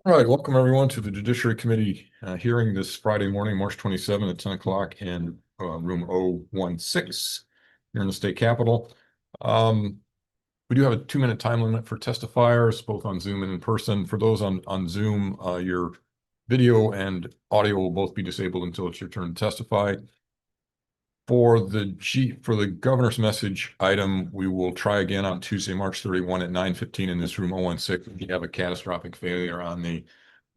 All right, welcome everyone to the Judiciary Committee hearing this Friday morning, March 27 at 10 o'clock in room 016 here in the state capitol. We do have a 2-minute time limit for testifiers, both on Zoom and in person. For those on Zoom, your video and audio will both be disabled until it's your turn to testify. For the governor's message item, we will try again on Tuesday, March 31 at 9:15 in this room 016 if you have a catastrophic failure on the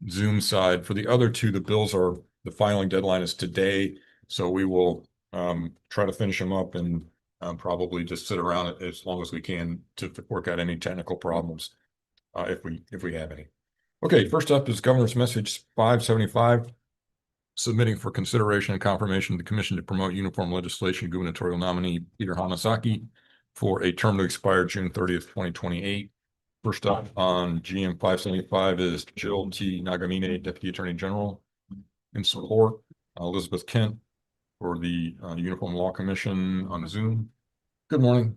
Zoom side. For the other two, the filing deadline is today, so we will try to finish them up and probably just sit around it as long as we can to work out any technical problems if we have any. Okay, first up is Governor's Message 575. Submitting for consideration and confirmation of the Commission to Promote Uniform Legislation gubernatorial nominee Peter Hamasaki for a term to expire June 30th, 2028. First up on GM 575 is Jill T. Nagamine, Deputy Attorney General. In support, Elizabeth Kent for the Uniform Law Commission on Zoom. Good morning.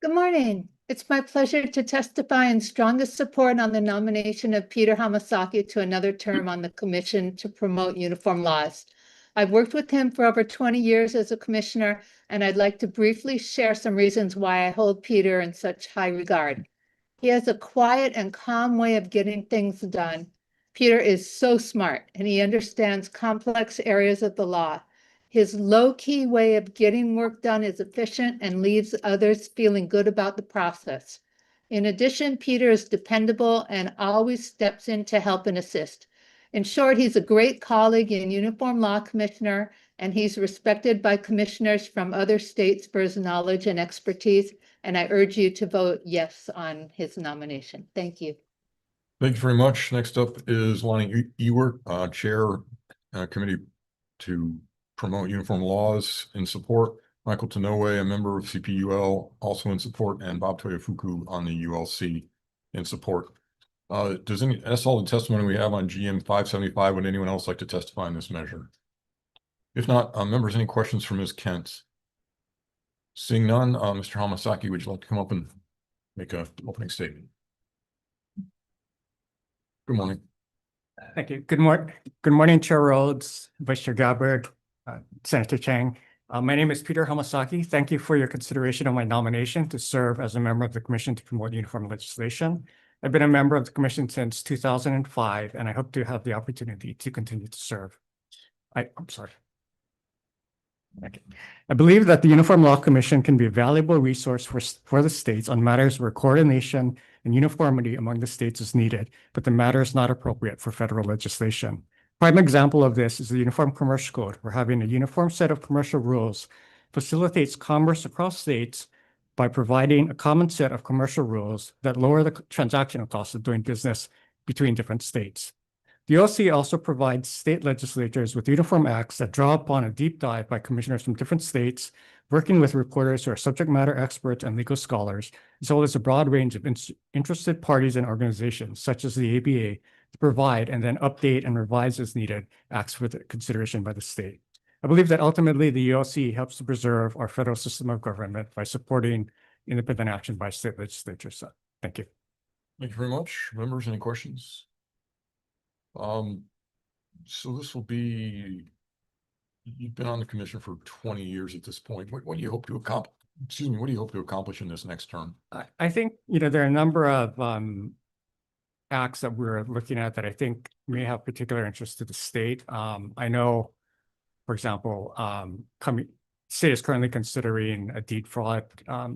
Good morning. It's my pleasure to testify in strongest support on the nomination of Peter Hamasaki to another term on the Commission to Promote Uniform Laws. I've worked with him for over 20 years as a commissioner, and I'd like to briefly share some reasons why I hold Peter in such high regard. He has a quiet and calm way of getting things done. Peter is so smart, and he understands complex areas of the law. His low-key way of getting work done is efficient and leaves others feeling good about the process. In addition, Peter is dependable and always steps in to help and assist. In short, he's a great colleague and uniform law commissioner, and he's respected by commissioners from other states for his knowledge and expertise, and I urge you to vote yes on his nomination. Thank you. Thank you very much. Next up is Lonnie Ewert, Chair, Committee to Promote Uniform Laws in support. Michael Tanoue, a member of CPUL, also in support, and Bob Toyofuku on the ULC in support. That's all the testimony we have on GM 575. Would anyone else like to testify on this measure? If not, members, any questions for Ms. Kent? Seeing none, Mr. Hamasaki, would you like to come up and make an opening statement? Good morning. Thank you. Good morning, Chair Rhodes, Vice Chair Gabbard, Senator Chang. My name is Peter Hamasaki. Thank you for your consideration of my nomination to serve as a member of the Commission to Promote Uniform Legislation. I've been a member of the Commission since 2005, and I hope to have the opportunity to continue to serve. I'm sorry. Okay. I believe that the Uniform Law Commission can be a valuable resource for the states on matters where coordination and uniformity among the states is needed, but the matter is not appropriate for federal legislation. Prime example of this is the Uniform Commerce Code, where having a uniform set of commercial rules facilitates commerce across states by providing a common set of commercial rules that lower the transactional costs of doing business between different states. The OC also provides state legislatures with uniform acts that draw upon a deep dive by commissioners from different states, working with reporters who are subject matter experts and legal scholars, as well as a broad range of interested parties and organizations, such as the ABA, to provide and then update and revise as needed acts for the consideration by the state. I believe that ultimately the ULC helps to preserve our federal system of government by supporting independent action by state legislatures. So, thank you. Thank you very much. Members, any questions? So this will be, you've been on the commission for 20 years at this point. What do you hope to accomplish? Excuse me, what do you hope to accomplish in this next term? I think, there are a number of acts that we're looking at that I think may have particular interest to the state. I know, for example, state is currently considering a deed fraud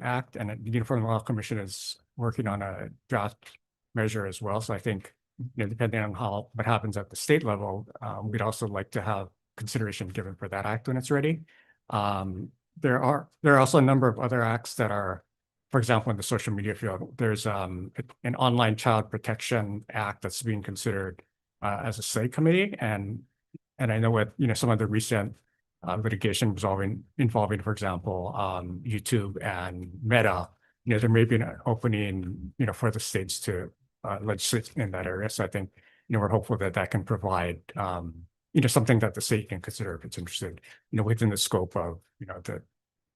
act, and the Uniform Law Commission is working on a draft measure as well. So I think, depending on what happens at the state level, we'd also like to have consideration given for that act when it's ready. There are also a number of other acts that are, for example, in the social media field. There's an online child protection act that's being considered as a state committee, and I know what some of the recent litigation involving, for example, YouTube and Meta. There may be an opening, for the states to legislate in that area. So I think, we're hopeful that that can provide, something that the state can consider if it's interested, within the scope of, the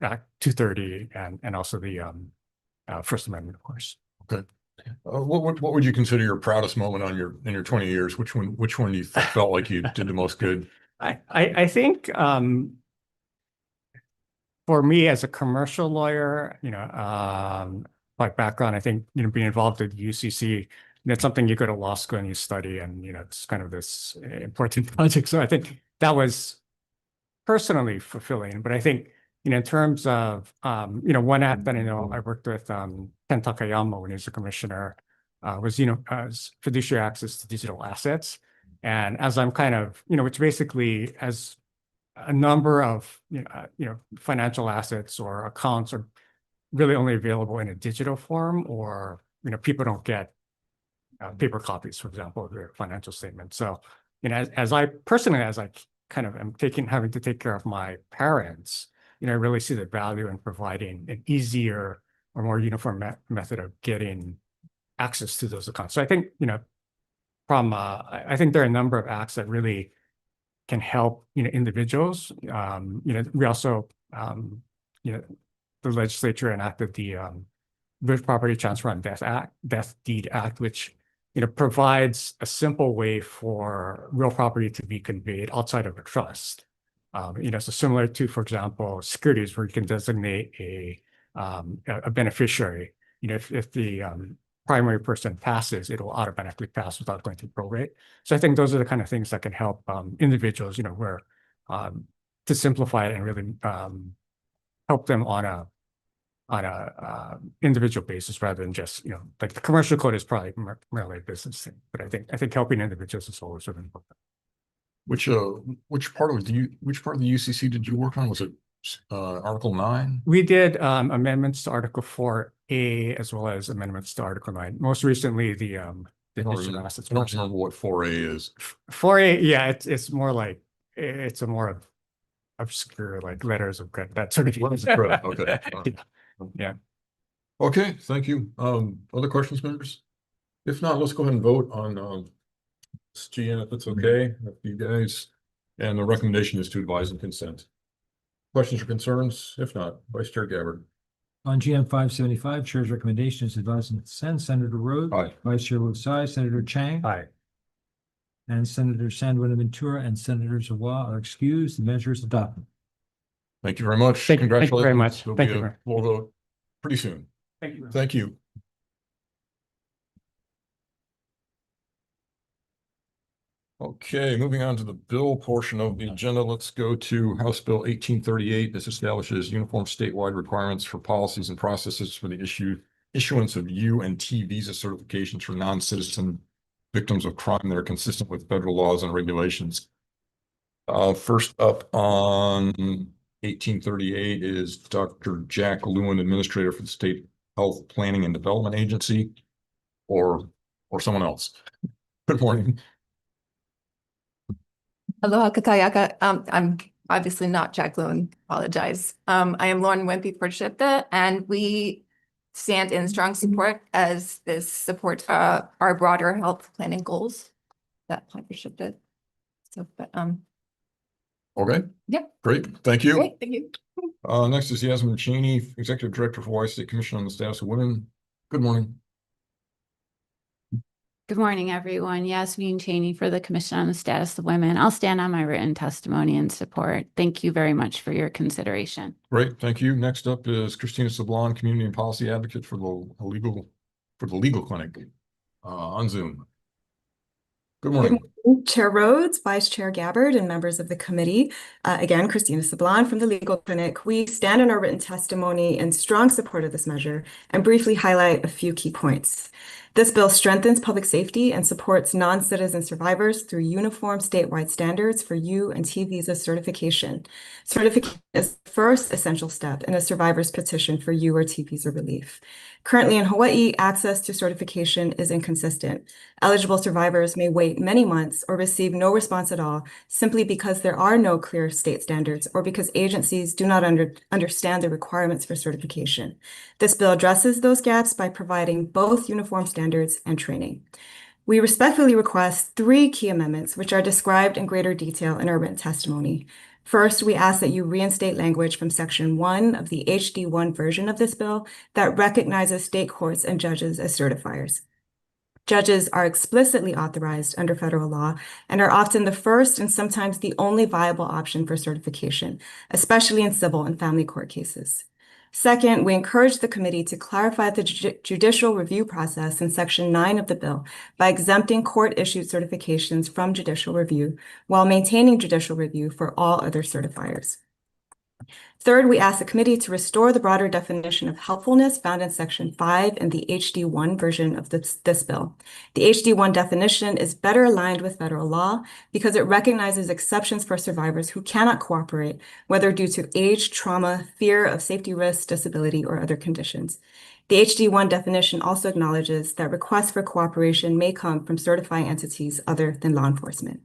Act 230 and also the First Amendment, of course. Okay, What would you consider your proudest moment on in your 20 years? Which one do you felt like you did the most good? I think for me as a commercial lawyer, by background, I think, being involved with UCC, it's something you go to law school and you study, and, it's kind of this important project. So I think that was personally fulfilling. But I think, in terms of, one act that I know I worked with Ken Takayama when he was a commissioner was, as fiduciary access to digital assets. And as I'm kind of, which basically as a number of, financial assets or accounts are really only available in a digital form, or, people don't get paper copies, for example, of their financial statements. So, as I kind of am having to take care of my parents, I really see the value in providing an easier or more uniform method of getting access to those accounts. So I think, I think there are a number of acts that really can help, individuals. We also, the legislature enacted the Real Property Transfer on Death Deed Act, which provides a simple way for real property to be conveyed outside of a trust. So similar to, for example, securities, where you can designate a beneficiary. If the primary person passes, it will automatically pass without going through probate. So I think those are the kind of things that can help individuals, where to simplify it and really help them on a individual basis, rather than just, like the commercial code is probably merely a business thing. But I think helping individuals is always sort of important. Which part of the UCC did you work on? Was it Article 9? We did amendments to Article 4A as well as amendments to Article 9. Most recently, the digital assets. I don't remember what 4A is. 4A, yeah, it's more like it's a more obscure, like letters of credit, that sort of thing. Okay. Yeah. Okay, thank you. Other questions, members? If not, let's go ahead and vote on this GN, if it's okay with you guys. And the recommendation is to advise and consent. Questions or concerns? If not, Vice Chair Gabbard. On GM 575, Chair's recommendation is advise and consent. Senator Rhodes. Aye. Vice Chair Wu Tsai, Senator Chang. Aye. And Senator Sanjuana-Ventura and Senator Zawa are excused. The measure is adopted. Thank you very much. Thank you very much. There'll Thank be you. We'll vote pretty soon. Thank you. Thank you. Okay, moving on to the bill portion of the agenda, let's go to House Bill 1838. This establishes uniform statewide requirements for policies and processes for the issuance of U and T visa certifications for non-citizen victims of crime that are consistent with federal laws and regulations. First up on 1838 is Dr. Jack Lewin, Administrator for the State Health Planning and Development Agency, or someone else. Good morning. Aloha kakayaka. I'm obviously not Jack Lewin, apologize. I am Lauren Wimpy-Porchetta, and we stand in strong support as this supports our broader health planning goals that partnership did. So, but Okay. Yeah. Great. Thank you. Great, thank you. Next is Yasmin Cheney, Executive Director for Hawaii State Commission on the Status of Women. Good morning. Good morning, everyone. Yasmin Cheney for the Commission on the Status of Women. I'll stand on my written testimony in support. Thank you very much for your consideration. Great, thank you. Next up is Christina Sablon, Community and Policy Advocate for the Legal Clinic on Zoom. Good morning. Chair Rhodes, Vice Chair Gabbard, and members of the committee. Again, Christina Sablon from the Legal Clinic. We stand in our written testimony in strong support of this measure and briefly highlight a few key points. This bill strengthens public safety and supports non-citizen survivors through uniform statewide standards for U and T visa certification. Certification is the first essential step in a survivor's petition for U or T visa relief. Currently in Hawaii, access to certification is inconsistent. Eligible survivors may wait many months or receive no response at all simply because there are no clear state standards or because agencies do not understand the requirements for certification. This bill addresses those gaps by providing both uniform standards and training. We respectfully request 3 key amendments, which are described in greater detail in our written testimony. First, we ask that you reinstate language from Section 1 of the HD1 version of this bill that recognizes state courts and judges as certifiers. Judges are explicitly authorized under federal law and are often the first and sometimes the only viable option for certification, especially in civil and family court cases. Second, we encourage the committee to clarify the judicial review process in Section 9 of the bill by exempting court-issued certifications from judicial review while maintaining judicial review for all other certifiers. Third, we ask the committee to restore the broader definition of helpfulness found in Section 5 in the HD1 version of this bill. The HD1 definition is better aligned with federal law because it recognizes exceptions for survivors who cannot cooperate, whether due to age, trauma, fear of safety risks, disability, or other conditions. The HD1 definition also acknowledges that requests for cooperation may come from certifying entities other than law enforcement.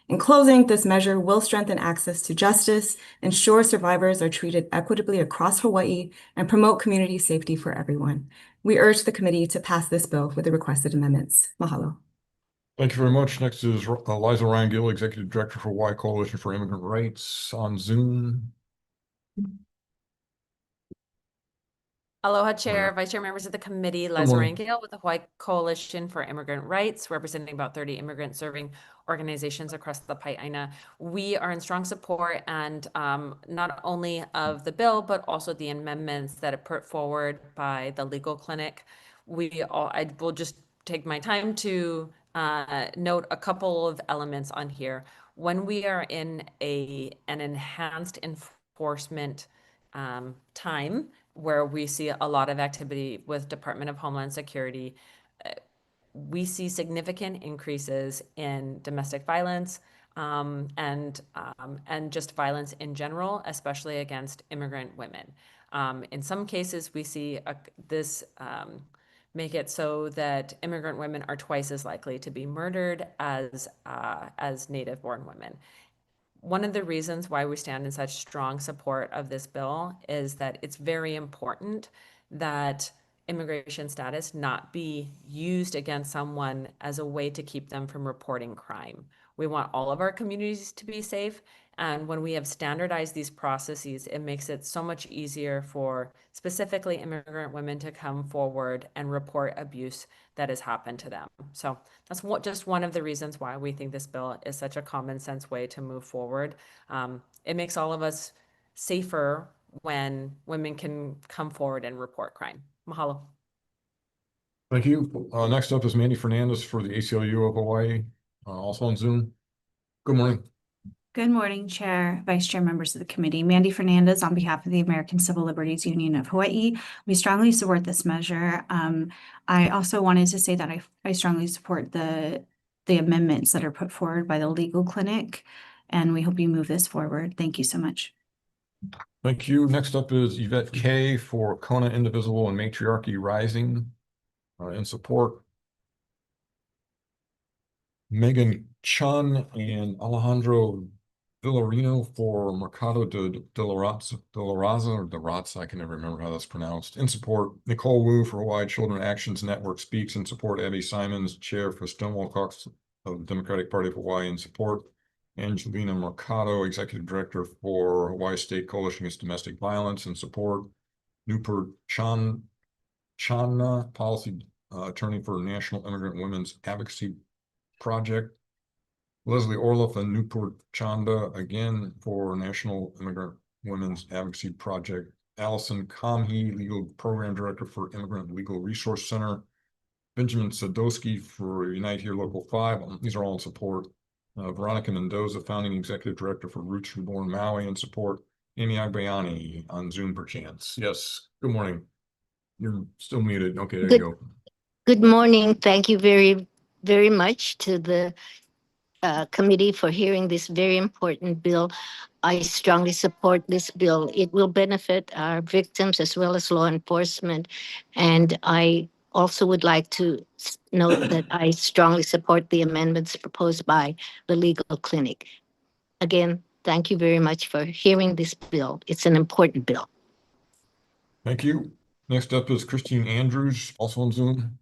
In closing, this measure will strengthen access to justice, ensure survivors are treated equitably across Hawaii, and promote community safety for everyone. We urge the committee to pass this bill with the requested amendments. Mahalo. Thank you very much. Next is Liza Ryan Gill, Executive Director for Hawaii Coalition for Immigrant Rights on Zoom. Aloha, Chair, Morning. Vice Chair, members of the committee, Liza morning. Rangel with the Hawaii Coalition for Immigrant Rights, representing about 30 immigrant serving organizations across the Pai'aina. We are in strong support and not only of the bill, but also the amendments that are put forward by the legal clinic. I will just take my time to note a couple of elements on here. When we are in an enhanced enforcement time, where we see a lot of activity with Department of Homeland Security, we see significant increases in domestic violence and just violence in general, especially against immigrant women. In some cases, we see this make it so that immigrant women are twice as likely to be murdered as native-born women. One of the reasons why we stand in such strong support of this bill is that it's very important that immigration status not be used against someone as a way to keep them from reporting crime. We want all of our communities to be safe, and when we have standardized these processes, it makes it so much easier for specifically immigrant women to come forward and report abuse that has happened to them. So that's just one of the reasons why we think this bill is such a common sense way to move forward. It makes all of us safer when women can come forward and report crime. Mahalo. Thank you. Next up is Mandy Fernandez for the ACLU of Hawaii, also on Zoom. Good morning. Good morning, Chair, Vice Chair, members of the committee. Mandy Fernandez on behalf of the American Civil Liberties Union of Hawaii. We strongly support this measure. I also wanted to say that I strongly support the amendments that are put forward by the legal clinic, and we hope you move this forward. Thank you so much. Thank you. Next up is Yvette Kay for Kona Indivisible and Matriarchy Rising in support. Megan Chun and Alejandro Villarino for Mercado de la Raza or de Raza, I can never remember how that's pronounced. In support, Nicole Wu for Hawaii Children Actions Network speaks in support. Abby Simons, Chair for Stonewall Caucus of the Democratic Party of Hawaii in support. Angelina Mercado, Executive Director for Hawaii State Coalition Against Domestic Violence in support. Nupur Channa, Policy Attorney for National Immigrant Women's Advocacy Project. Leslie Orloff and Newport Chanda, again, for National Immigrant Women's Advocacy Project. Allison Kamhi, Legal Program Director for Immigrant Legal Resource Center. Benjamin Sadowski for Unite Here Local 5. These are all in support. Veronica Mendoza, Founding Executive Director for Roots Reborn Maui in support. Amy Agbayani on Zoom perchance. Yes, good morning. You're still muted. Okay, there you go. Good morning. Thank you very, very much to the committee for hearing this very important bill. I strongly support this bill. It will benefit our victims as well as law enforcement. And I also would like to note that I strongly support the amendments proposed by the legal clinic. Again, thank you very much for hearing this bill. It's an important bill. Thank you. Next up is Christine Andrews, also on Zoom.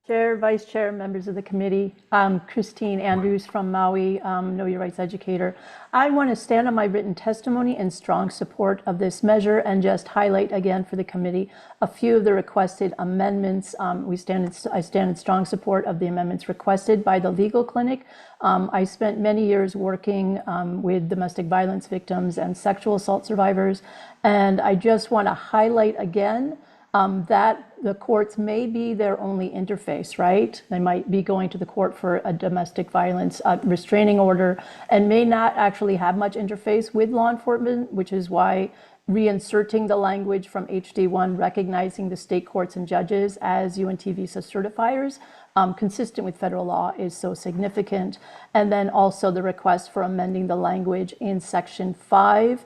Chair, Vice Chair, members of the committee. I'm Christine Andrews from Maui, Know Your Rights educator. I want to stand on my written testimony in strong support of this measure and just highlight again for the committee a few of the requested amendments. I stand in strong support of the amendments requested by the legal clinic. I spent many years working with domestic violence victims and sexual assault survivors, and I just want to highlight again that the courts may be their only interface, right? They might be going to the court for a domestic violence restraining order and may not actually have much interface with law enforcement, which is why reinserting the language from HD1, recognizing the state courts and judges as UNT visa certifiers, consistent with federal law, is so significant. And then also the request for amending the language in Section 5,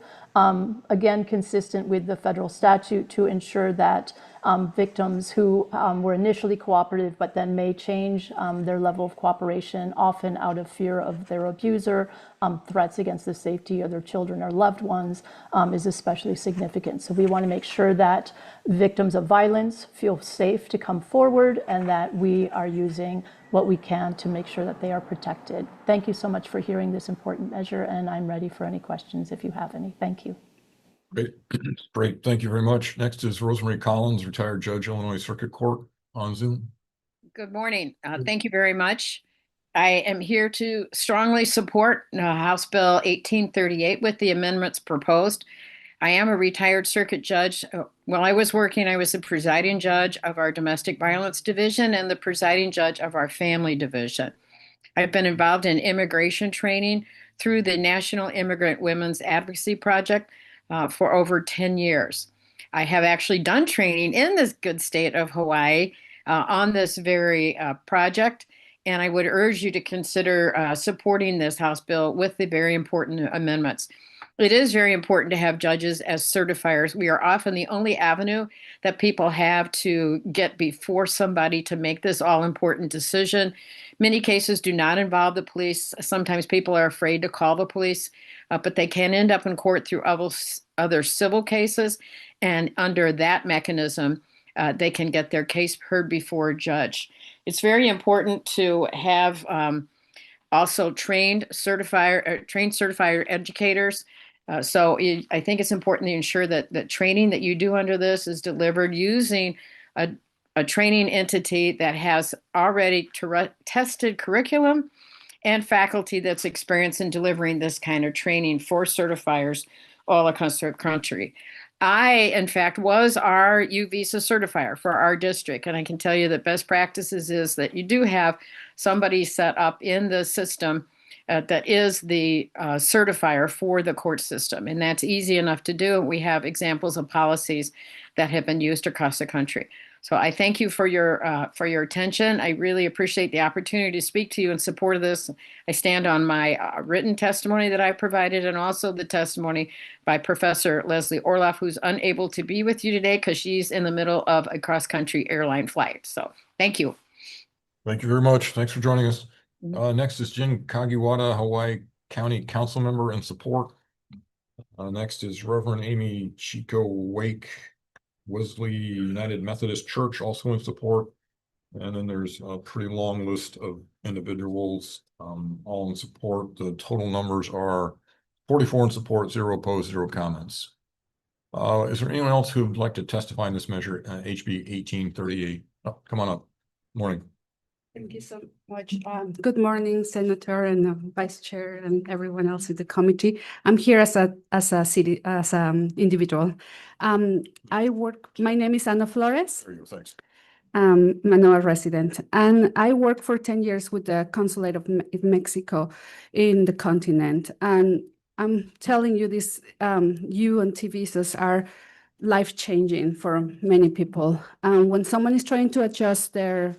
again, consistent with the federal statute, to ensure that victims who were initially cooperative but then may change their level of cooperation, often out of fear of their abuser, threats against the safety of their children or loved ones, is especially significant. So we want to make sure that victims of violence feel safe to come forward and that we are using what we can to make sure that they are protected. Thank you so much for hearing this important measure, and I'm ready for any questions if you have any. Thank you. Great. Great. Thank you very much. Next is Rosemary Collins, retired judge, Illinois Circuit Court, on Zoom. Good morning. Thank you very much. I am here to strongly support House Bill 1838 with the amendments proposed. I am a retired circuit judge. While I was working, I was the presiding judge of our domestic violence division and the presiding judge of our family division. I've been involved in immigration training through the National Immigrant Women's Advocacy Project for over 10 years. I have actually done training in this good state of Hawaii on this very project, and I would urge you to consider supporting this House bill with the very important amendments. It is very important to have judges as certifiers. We are often the only avenue that people have to get before somebody to make this all-important decision. Many cases do not involve the police. Sometimes people are afraid to call the police, but they can end up in court through other civil cases, and under that mechanism, they can get their case heard before a judge. It's very important to have also trained certifier educators. So I think it's important to ensure that the training that you do under this is delivered using a training entity that has already tested curriculum and faculty that's experienced in delivering this kind of training for certifiers all across the country. I, in fact, was our U visa certifier for our district, and I can tell you that best practices is that you do have somebody set up in the system that is the certifier for the court system, and that's easy enough to do. We have examples of policies that have been used across the country. So I thank you for your attention. I really appreciate the opportunity to speak to you in support of this. I stand on my written testimony that I provided, and also the testimony by Professor Leslie Orloff, who's unable to be with you today because she's in the middle of a cross-country airline flight. So thank you. Thank you very much. Thanks for joining us. Next is Jin Kagiwara, Hawaii County Council Member, in support. Next is Reverend Amy Chico Wake, Wesley United Methodist Church, also in support. And then there's a pretty long list of individuals all in support. The total numbers are 44 in support, 0 opposed, 0 comments. Is there anyone else who would like to testify in this measure, HB 1838? Oh, come on up. Morning. Thank you so much. Good morning, Senator and Vice Chair and everyone else in the committee. I'm here as an individual. My name is Ana Flores. There you go, thanks. Manoa resident, and I worked for 10 years with the Consulate of Mexico in the continent. And I'm telling you, these UNT visas are life-changing for many people. When someone is trying to adjust their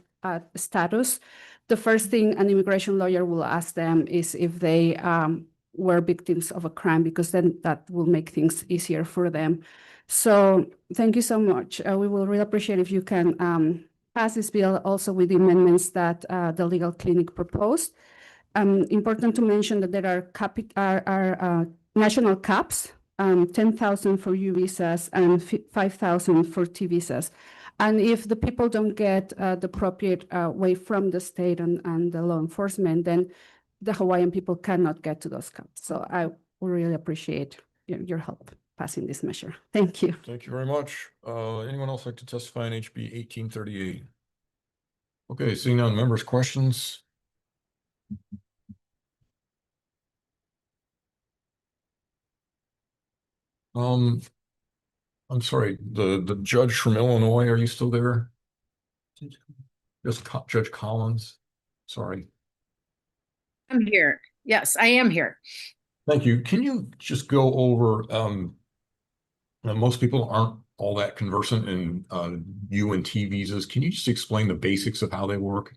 status, the first thing an immigration lawyer will ask them is if they were victims of a crime, because then that will make things easier for them. So thank you so much. We will really appreciate if you can pass this bill also with the amendments that the legal clinic proposed. Important to mention that there are national caps, 10,000 for U visas and 5,000 for T visas. And if the people don't get the appropriate way from the state and the law enforcement, then the Hawaiian people cannot get to those camps. So I really appreciate your help passing this measure. Thank you. Thank you very much. Anyone else like to testify on HB 1838? Okay, seeing none, members' questions? I'm sorry, the judge from Illinois, are you still there? Just Judge Collins, sorry. I'm here. Yes, I am here. Thank you. Can you just go over, most people aren't all that conversant in UNT visas. Can you just explain the basics of how they work?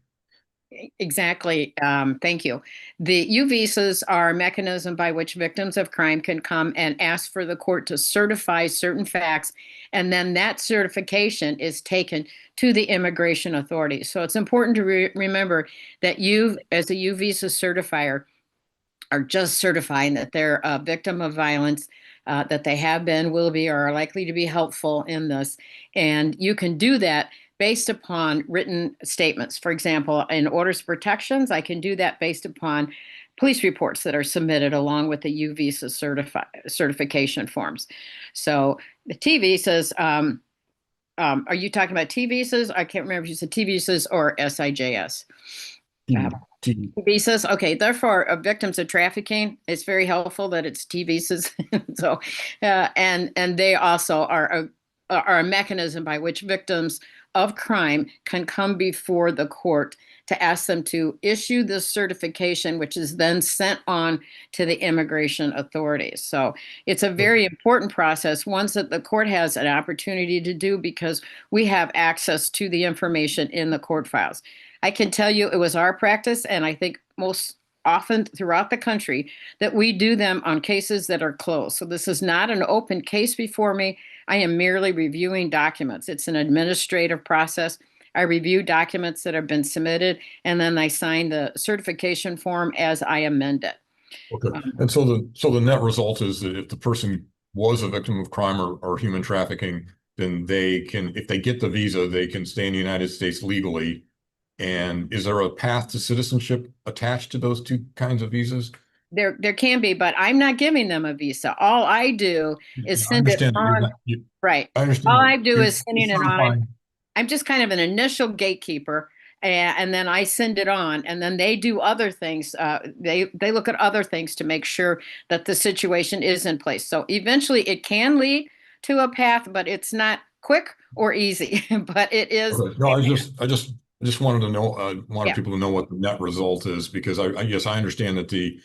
Exactly. Thank you. The U visas are a mechanism by which victims of crime can come and ask for the court to certify certain facts, and then that certification is taken to the immigration authorities. So it's important to remember that you, as a U visa certifier, are just certifying that they're a victim of violence, that they have been, will be, or are likely to be helpful in this. And you can do that based upon written statements. For example, in orders of protections, I can do that based upon police reports that are submitted along with the U visa certification forms. So the T visas, are you talking about T visas? I can't remember if you said T visas or SIJS. T visas. Okay, therefore, victims of trafficking, it's very helpful that it's T visas. So, and they also are a mechanism by which victims of crime can come before the court to ask them to issue this certification, which is then sent on to the immigration authorities. So it's a very important process, one that the court has an opportunity to do because we have access to the information in the court files. I can tell you it was our practice, and I think most often throughout the country, that we do them on cases that are closed. So this is not an open case before me. I am merely reviewing documents. It's an administrative process. I review documents that have been submitted, and then I sign the certification form as I amend it. Okay, and so the net result is that if the person was a victim of crime or human trafficking, then they can, if they get the visa, they can stay in the United States legally. And is there a path to citizenship attached to those two kinds of visas? There can be, but I'm not giving them a visa. All I do is send it on. Right. I understand. All I do is sending it on. I'm just kind of an initial gatekeeper, and then I send it on, and then they do other things. They look at other things to make sure that the situation is in place. So eventually, it can lead to a path, but it's not quick or easy. But it is. Okay. No, I just wanted to know, people to know what the net result is, because I guess I understand that the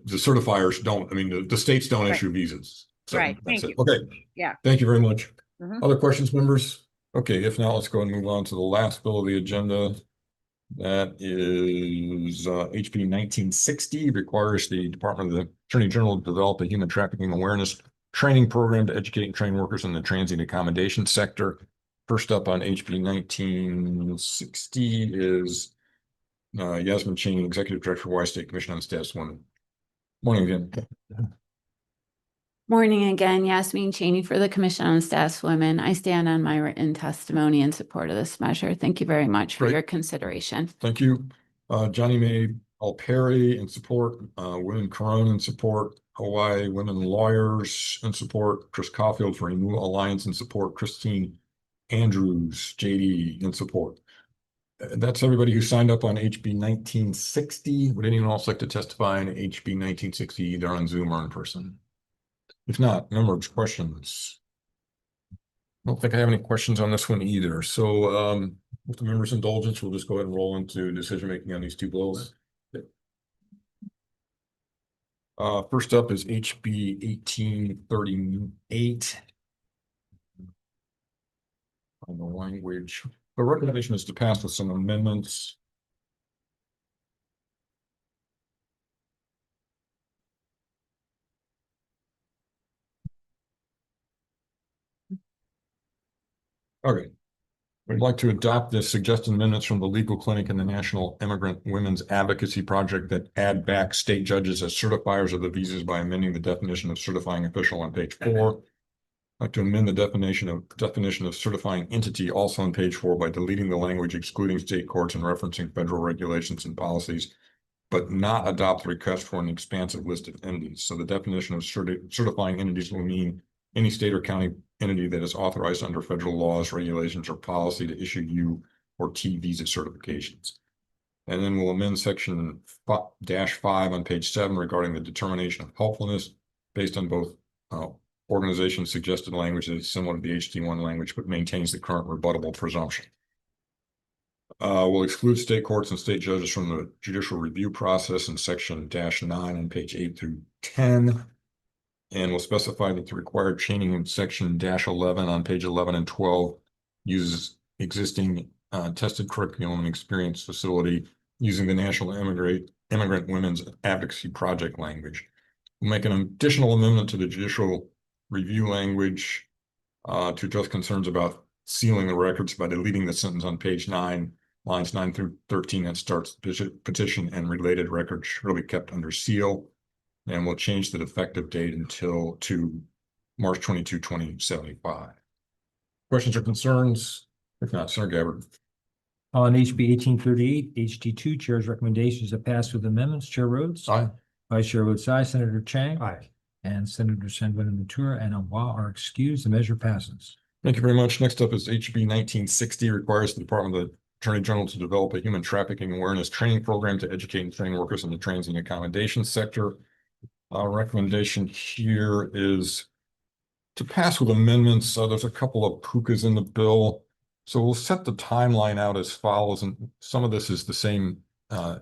certifiers don't, I mean, the states don't issue visas. So right. That's Thank it. you. Okay. Yeah. Thank you very much. Mhm. Other questions, members? Okay, if not, let's go ahead and move on to the last bill of the agenda. That is HB 1960, requires the Department of the Attorney General to develop a human trafficking awareness training program to educate and train workers in the transient accommodation sector. First up on HB 1960 is Yasmin Cheney, Executive Director, Hawaii State Commission on the Status of Women. Morning again. Morning again, Yasmin Cheney for the Commission on the Status of Women. I stand on my written testimony in support of this measure. Thank you very much for your consideration. Thank you. Johnny Mae Alperi in support, Women Corona in support, Hawaii Women Lawyers in support, Chris Caulfield for Renew Alliance in support, Christine Andrews, JD in support. That's everybody who signed up on HB 1960. Would anyone else like to testify on HB 1960, either on Zoom or in person? If not, members, questions? I don't think I have any questions on this one either. So with the members' indulgence, we'll just go ahead and roll into decision-making on these two bills. First up is HB 1838. On the language. The recommendation is to pass with some amendments. Okay. We'd like to adopt the suggested amendments from the Legal Clinic and the National Immigrant Women's Advocacy Project that add back state judges as certifiers of the visas by amending the definition of certifying official on page 4. I'd like to amend the definition of certifying entity also on page 4 by deleting the language excluding state courts and referencing federal regulations and policies, but not adopt the request for an expansive list of entities. So the definition of certifying entities will mean any state or county entity that is authorized under federal laws, regulations, or policy to issue U or T visa certifications. And then we'll amend section -5 on page 7 regarding the determination of helpfulness based on both organizations' suggested language that is similar to the HT1 language, but maintains the current rebuttable presumption. We'll exclude state courts and state judges from the judicial review process in section -9 on page 8 through 10. And we'll specify that the required chaining in section -11 on page 11 and 12 uses existing tested curriculum and experience facility using the National Immigrant Women's Advocacy Project language. We'll make an additional amendment to the judicial review language to address concerns about sealing the records by deleting the sentence on page 9, lines 9 through 13 that starts petition and related records surely kept under seal. And we'll change the effective date to March 22, 2075. Questions or concerns? If not, Senator Gabbard. On HB 1838, HD2, Chair's recommendations are passed with amendments. Chair Rhodes? Aye. Vice Chair votes aye. Senator Chang? Aye. And Senator San Buenaventura and Awa are excused. The measure passes. Thank you very much. Next up is HB 1960, requires the Department of the Attorney General to develop a human trafficking awareness training program to educate and train workers in the transit and accommodation sector. Our recommendation here is to pass with amendments. There's a couple of pukas in the bill. So we'll set the timeline out as follows, and some of this is the same as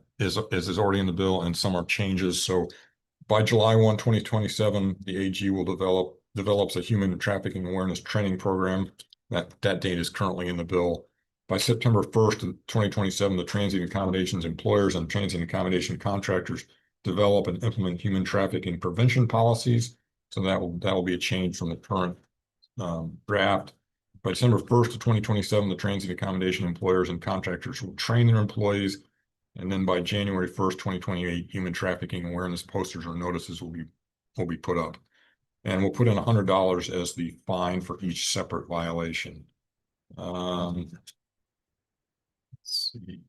is already in the bill, and some are changes. So by July 1, 2027, the AG will develops a human trafficking awareness training program. That date is currently in the bill. By September 1st, 2027, the transient accommodations employers and transient accommodation contractors develop and implement human trafficking prevention policies. So that will be a change from the current draft. By December 1st of 2027, the transient accommodation employers and contractors will train their employees. And then by January 1st, 2028, human trafficking awareness posters or notices will be put up. And we'll put in $100 as the fine for each separate violation. Let's see.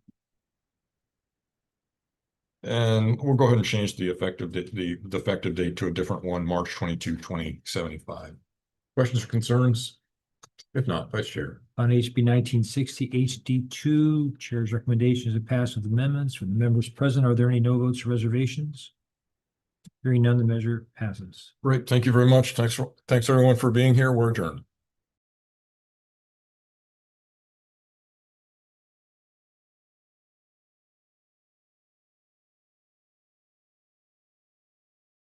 And we'll go ahead and change the effective date to a different one, March 22, 2075. Questions or concerns? If not, Vice Chair. On HB 1960, HD2, Chair's recommendations are passed with amendments. From the members present, are there any no votes or reservations? Hearing none, the measure passes. Great. Thanks very much. Thanks everyone for being here. We're adjourned.